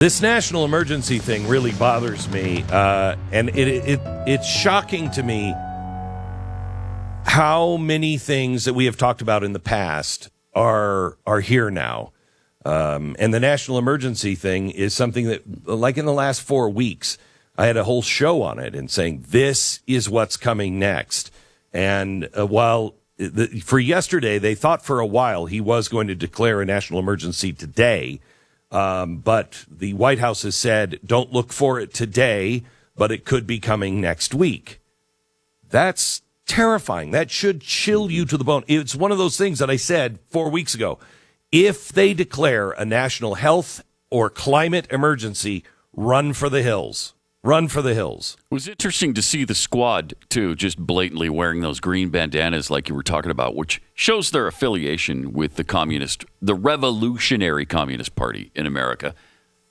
This national emergency thing really bothers me, and it's shocking to me how many things that we have talked about in the past are here now. And the national emergency thing is something that, like in the last 4 weeks, I had a whole show on it and saying, this is what's coming next. And for yesterday, they thought for a while he was going to declare a national emergency today. But the White House has said, don't look for it today, but it could be coming next week. That's terrifying. That should chill you to the bone. It's one of those things that I said 4 weeks ago. If they declare a national health or climate emergency, run for the hills. Run for the hills. It was interesting to see the squad, too, just blatantly wearing those green bandanas like you were talking about, which shows their affiliation with the revolutionary Communist Party in America.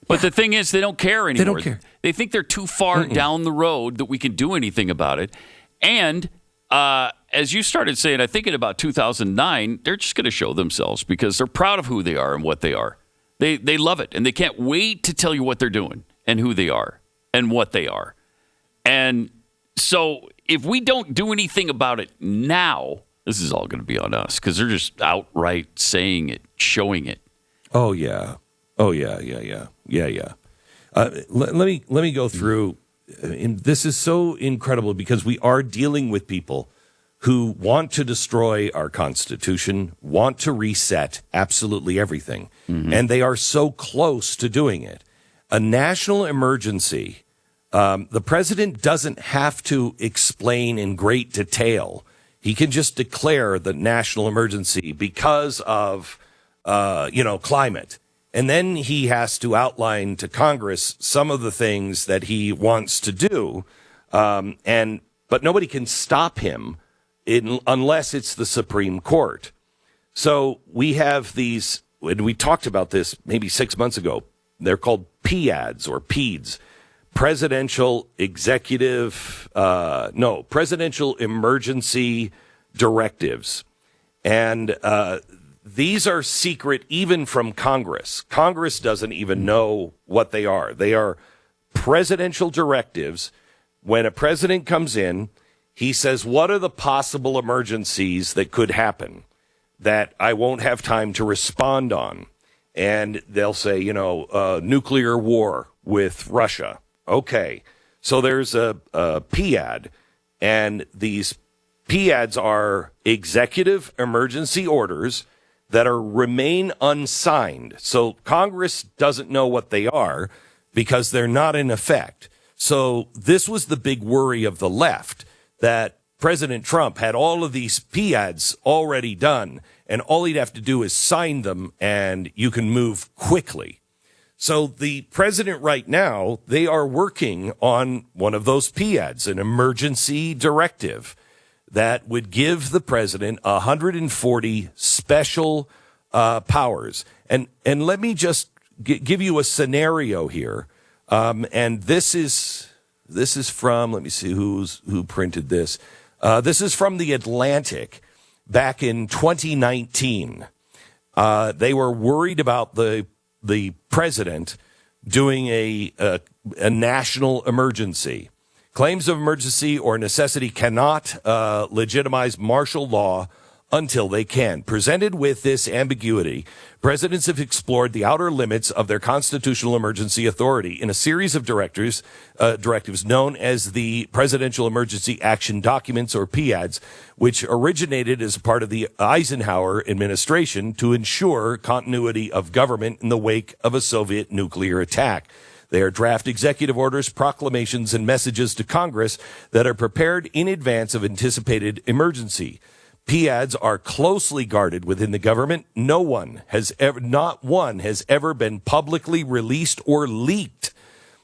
But the thing is, they don't care anymore. They don't care. They think they're too far down the road that we can do anything about it. And as you started saying, I think in about 2009, they're just going to show themselves because they're proud of who they are and what they are. They love it, and they can't wait to tell you what they're doing and who they are and what they are. And so if we don't do anything about it now, this is all going to be on us because they're just outright saying it, showing it. Oh, yeah. Yeah. Let me go through. And this is so incredible because we are dealing with people who want to destroy our Constitution, want to reset absolutely everything. Mm-hmm. And they are so close to doing it. A national emergency, the president doesn't have to explain in great detail. He can just declare the national emergency because of, climate. And then he has to outline to Congress some of the things that he wants to do. But nobody can stop him unless it's the Supreme Court. So we have these, and we talked about this maybe 6 months ago. They're called PADs or PEDs, Presidential Emergency Directives. And these are secret even from Congress. Congress doesn't even know what they are. They are presidential directives. When a president comes in, he says, what are the possible emergencies that could happen that I won't have time to respond on? And they'll say, nuclear war with Russia. Okay. So there's a PAD, and these PADs are executive emergency orders that remain unsigned. So Congress doesn't know what they are because they're not in effect. So this was the big worry of the left, that President Trump had all of these PADs already done, and all he'd have to do is sign them, and you can move quickly. So the president right now, they are working on one of those PADs, an emergency directive that would give the president 140 special powers. And let me just give you a scenario here. And this is from, let me see who printed this. This is from The Atlantic back in 2019. They were worried about the president doing a national emergency. Claims of emergency or necessity cannot legitimize martial law until they can. Presented with this ambiguity, presidents have explored the outer limits of their constitutional emergency authority in a series of directives known as the Presidential Emergency Action Documents, or PADs, which originated as part of the Eisenhower administration to ensure continuity of government in the wake of a Soviet nuclear attack. They are draft executive orders, proclamations, and messages to Congress that are prepared in advance of anticipated emergency. PADs are closely guarded within the government. Not one has ever been publicly released or leaked.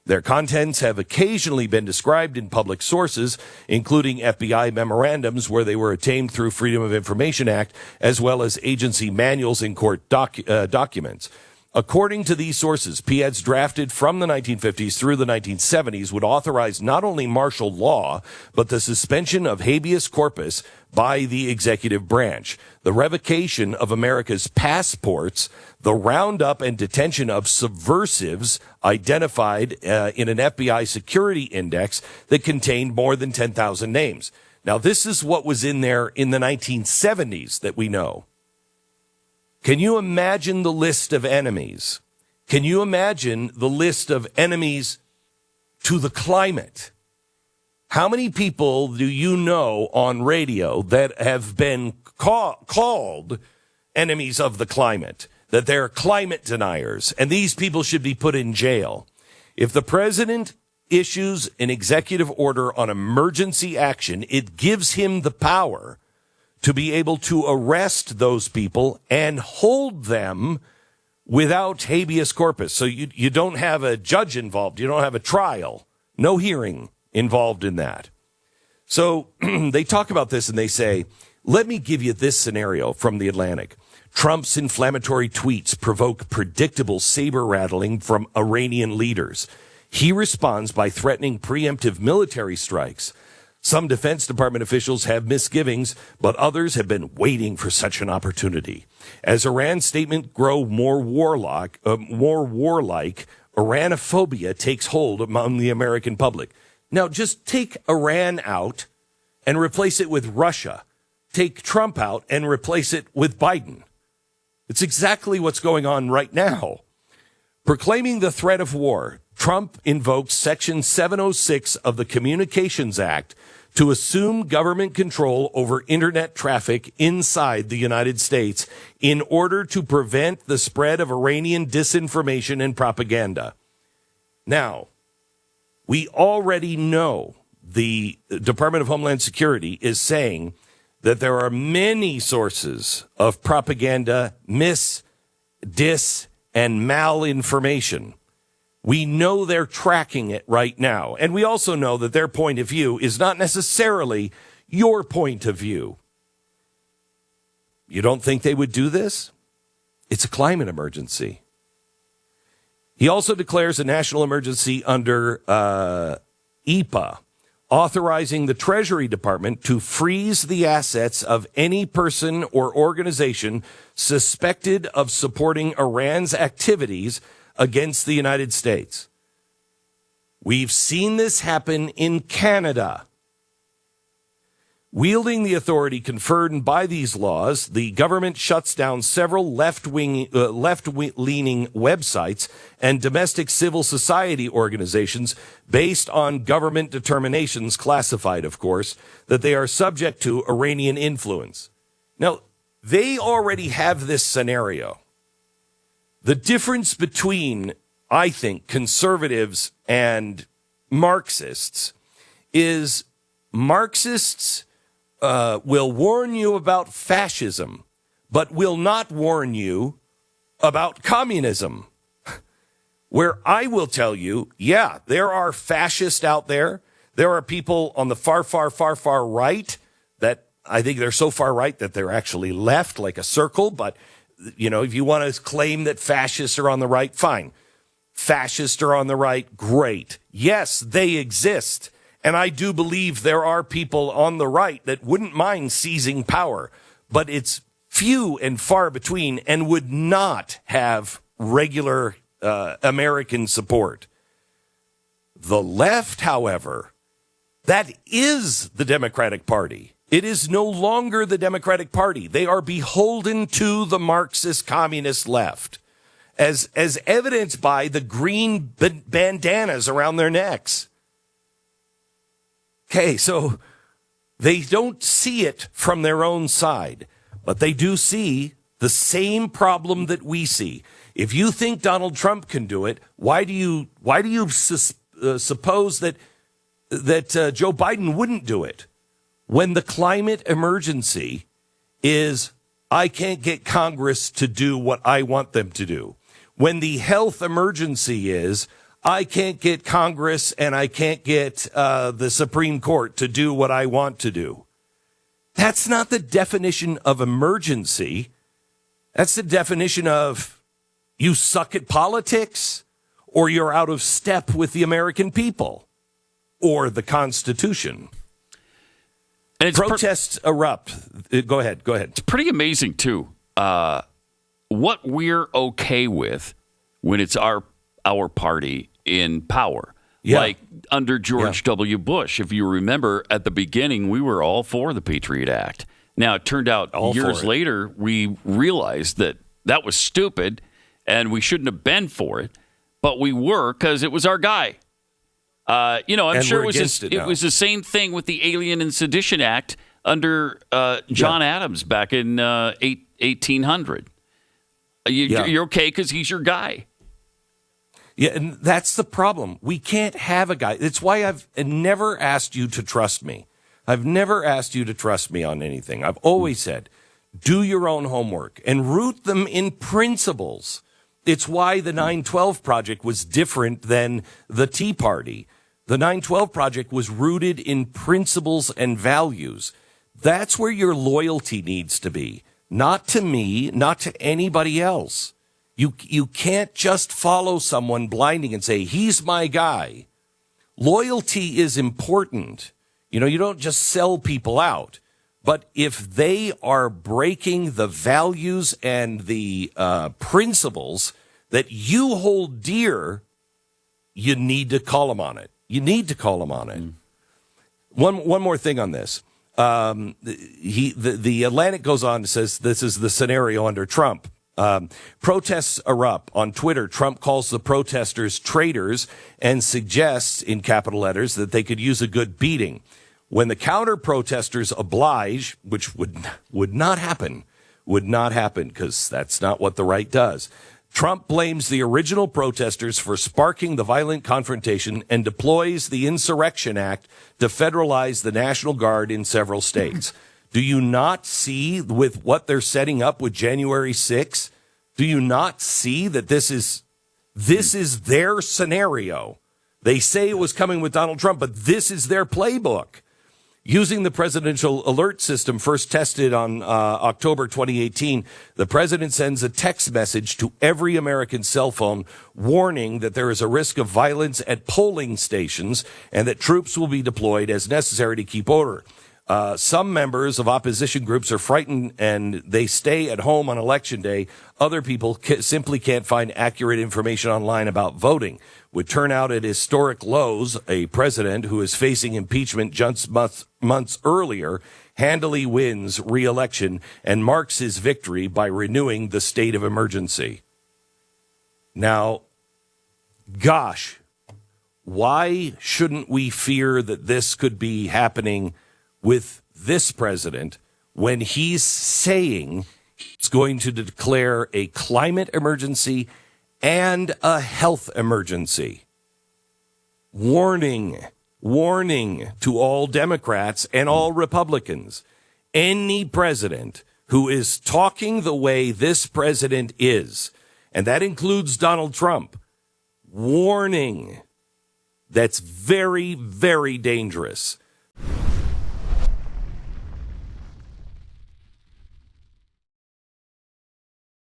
Their contents have occasionally been described in public sources, including FBI memorandums where they were obtained through Freedom of Information Act, as well as agency manuals and court documents. According to these sources, PEDs drafted from the 1950s through the 1970s would authorize not only martial law, but the suspension of habeas corpus by the executive branch, the revocation of America's passports, the roundup and detention of subversives identified in an FBI security index that contained more than 10,000 names. Now, this is what was in there in the 1970s that we know. Can you imagine the list of enemies? Can you imagine the list of enemies to the climate? How many people do you know on radio that have been called enemies of the climate, that they're climate deniers, and these people should be put in jail? If the president issues an executive order on emergency action, it gives him the power to be able to arrest those people and hold them without habeas corpus. So you don't have a judge involved. You don't have a trial. No hearing involved in that. So they talk about this and they say, let me give you this scenario from the Atlantic. Trump's inflammatory tweets provoke predictable saber rattling from Iranian leaders. He responds by threatening preemptive military strikes. Some Defense Department officials have misgivings, but others have been waiting for such an opportunity. As Iran's statement grow more warlike, Iranophobia takes hold among the American public. Now, just take Iran out and replace it with Russia. Take Trump out and replace it with Biden. It's exactly what's going on right now. Proclaiming the threat of war, Trump invokes Section 706 of the Communications Act to assume government control over internet traffic inside the United States in order to prevent the spread of Iranian disinformation and propaganda. Now, we already know the Department of Homeland Security is saying that there are many sources of propaganda, dis, and malinformation. We know they're tracking it right now. And we also know that their point of view is not necessarily your point of view. You don't think they would do this? It's a climate emergency. He also declares a national emergency under EPA, authorizing the Treasury Department to freeze the assets of any person or organization suspected of supporting Iran's activities against the United States. We've seen this happen in Canada. Wielding the authority conferred by these laws, the government shuts down several left-leaning websites and domestic civil society organizations based on government determinations, classified, of course, that they are subject to Iranian influence. Now, they already have this scenario. The difference between, I think, conservatives and Marxists is Marxists will warn you about fascism, but will not warn you about communism. Where I will tell you, yeah, there are fascists out there. There are people on the far right that I think they're so far right that they're actually left like a circle, but you know, if you want to claim that fascists are on the right, fine. Fascists are on the right, great. Yes, they exist. And I do believe there are people on the right that wouldn't mind seizing power, but it's few and far between and would not have regular American support. The left, however, that is the Democratic Party. It is no longer the Democratic Party. They are beholden to the Marxist communist left, as evidenced by the green bandanas around their necks. Okay, so they don't see it from their own side, but they do see the same problem that we see. If you think Donald Trump can do it, why do you suppose that Joe Biden wouldn't do it? When the climate emergency is, I can't get Congress to do what I want them to do. When the health emergency is, I can't get Congress and I can't get the Supreme Court to do what I want to do. That's not the definition of emergency. That's the definition of You suck at politics, or you're out of step with the American people or the Constitution. And Protests erupt. Go ahead. It's pretty amazing, too, what we're okay with when it's our party in power. Yeah. Like under George W. Bush. If you remember, at the beginning, we were all for the Patriot Act. Now, it turned out years later, we realized that was stupid and we shouldn't have been for it. But we were because it was our guy. I'm sure it was the same thing with the Alien and Sedition Act under John Adams back in 1800. You're okay because he's your guy. Yeah, and that's the problem. We can't have a guy. It's why I've never asked you to trust me. I've never asked you to trust me on anything. I've always said, do your own homework and root them in principles. It's why the 9/12 Project was different than the Tea Party. The 9/12 Project was rooted in principles and values. That's where your loyalty needs to be. Not to me, not to anybody else. You can't just follow someone blinding and say, he's my guy. Loyalty is important. You don't just sell people out. But if they are breaking the values and the principles that you hold dear, you need to call them on it. One more thing on this. The Atlantic goes on and says this is the scenario under Trump. Protests erupt. On Twitter, Trump calls the protesters traitors and suggests, in capital letters, that they could use a good beating. When the counter-protesters oblige, which would not happen because that's not what the right does, Trump blames the original protesters for sparking the violent confrontation and deploys the Insurrection Act to federalize the National Guard in several states. Do you not see with what they're setting up with January 6th? Do you not see that this is their scenario? They say it was coming with Donald Trump, but this is their playbook. Using the presidential alert system first tested on October 2018, the president sends a text message to every American cell phone warning that there is a risk of violence at polling stations and that troops will be deployed as necessary to keep order. Some members of opposition groups are frightened and they stay at home on Election Day. Other people simply can't find accurate information online about voting. With turnout at historic lows, a president who is facing impeachment just months earlier handily wins re-election and marks his victory by renewing the state of emergency. Now, gosh, why shouldn't we fear that this could be happening with this president when he's saying he's going to declare a climate emergency and a health emergency? Warning to all Democrats and all Republicans. Any president who is talking the way this president is, and that includes Donald Trump, warning, that's very, very dangerous.